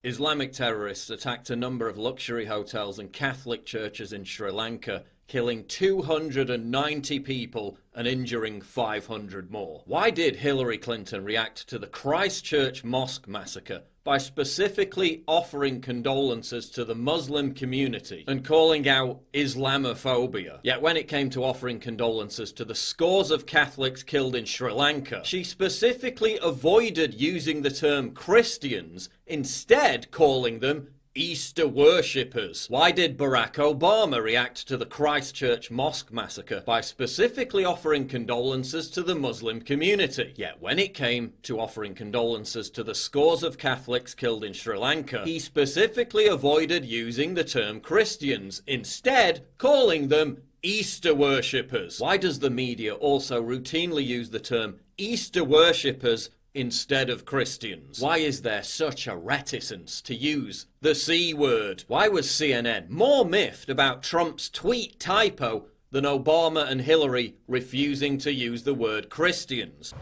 Islamic terrorists attacked a number of luxury hotels and Catholic churches in Sri Lanka, killing 290 people and injuring 500 more. Why did Hillary Clinton react to the Christchurch mosque massacre by specifically offering condolences to the Muslim community and calling out Islamophobia? Yet when it came to offering condolences to the scores of Catholics killed in Sri Lanka, she specifically avoided using the term Christians, instead calling them Easter worshippers. Why did Barack Obama react to the Christchurch mosque massacre by specifically offering condolences to the Muslim community? Yet when it came to offering condolences to the scores of Catholics killed in Sri Lanka, he specifically avoided using the term Christians, instead calling them Easter worshippers. Why does the media also routinely use the term Easter worshippers instead of Christians? Why is there such a reticence to use the C word? Why was CNN more miffed about Trump's tweet typo than Obama and Hillary refusing to use the word Christians?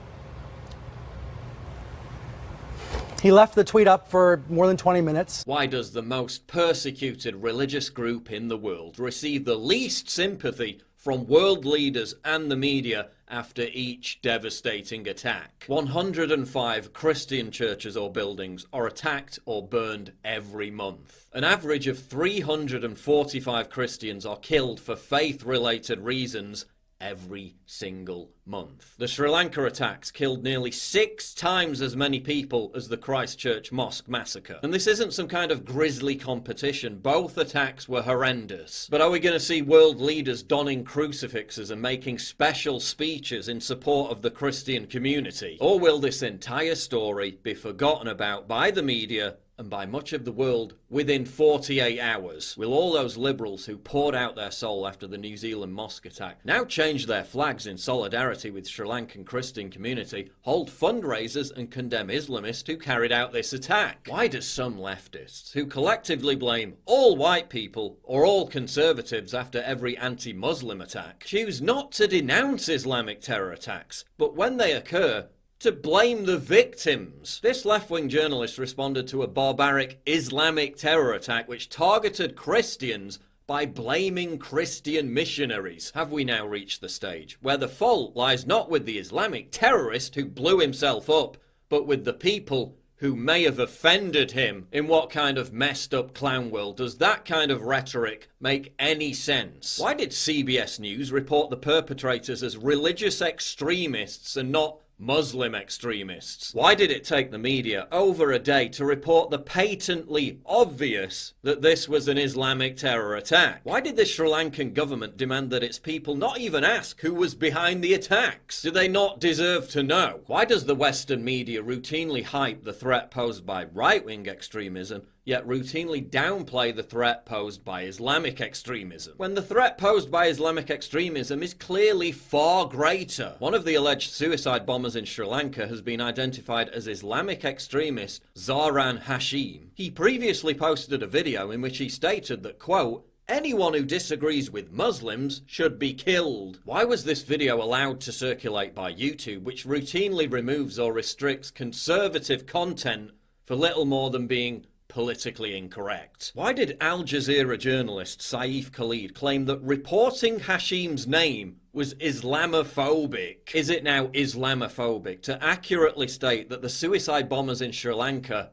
He left the tweet up for more than 20 minutes. Why does the most persecuted religious group in the world receive the least sympathy from world leaders and the media after each devastating attack? 105 Christian churches or buildings are attacked or burned every month. An average of 345 Christians are killed for faith-related reasons every single month. The Sri Lanka attacks killed nearly 6 times as many people as the Christchurch mosque massacre. And this isn't some kind of grisly competition. Both attacks were horrendous. But are we going to see world leaders donning crucifixes and making special speeches in support of the Christian community? Or will this entire story be forgotten about by the media and by much of the world within 48 hours? Will all those liberals who poured out their soul after the New Zealand mosque attack now change their flags in solidarity with Sri Lankan Christian community, hold fundraisers and condemn Islamists who carried out this attack? Why do some leftists, who collectively blame all white people or all conservatives after every anti-Muslim attack, choose not to denounce Islamic terror attacks, but when they occur, to blame the victims? This left-wing journalist responded to a barbaric Islamic terror attack which targeted Christians by blaming Christian missionaries. Have we now reached the stage where the fault lies not with the Islamic terrorist who blew himself up, but with the people who may have offended him? In what kind of messed up clown world does that kind of rhetoric make any sense? Why did CBS News report the perpetrators as religious extremists and not Muslim extremists? Why did it take the media over a day to report the patently obvious that this was an Islamic terror attack? Why did the Sri Lankan government demand that its people not even ask who was behind the attacks? Do they not deserve to know? Why does the Western media routinely hype the threat posed by right-wing extremism, yet routinely downplay the threat posed by Islamic extremism, when the threat posed by Islamic extremism is clearly far greater? One of the alleged suicide bombers in Sri Lanka has been identified as Islamic extremist Zaran Hashim. He previously posted a video in which he stated that, quote, "Anyone who disagrees with Muslims should be killed." Why was this video allowed to circulate by YouTube, which routinely removes or restricts conservative content for little more than being politically incorrect? Why did Al Jazeera journalist Saif Khalid claim that reporting Hashim's name was Islamophobic? Is it now Islamophobic to accurately state that the suicide bombers in Sri Lanka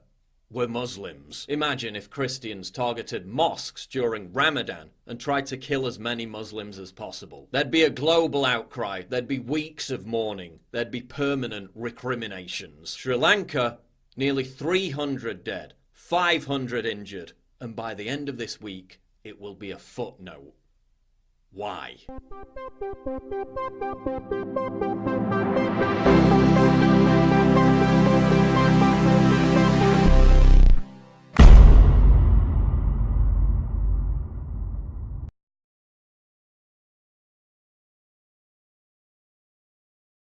were Muslims? Imagine if Christians targeted mosques during Ramadan and tried to kill as many Muslims as possible. There'd be a global outcry, there'd be weeks of mourning, there'd be permanent recriminations. Sri Lanka, nearly 300 dead, 500 injured, and by the end of this week, it will be a footnote. Why?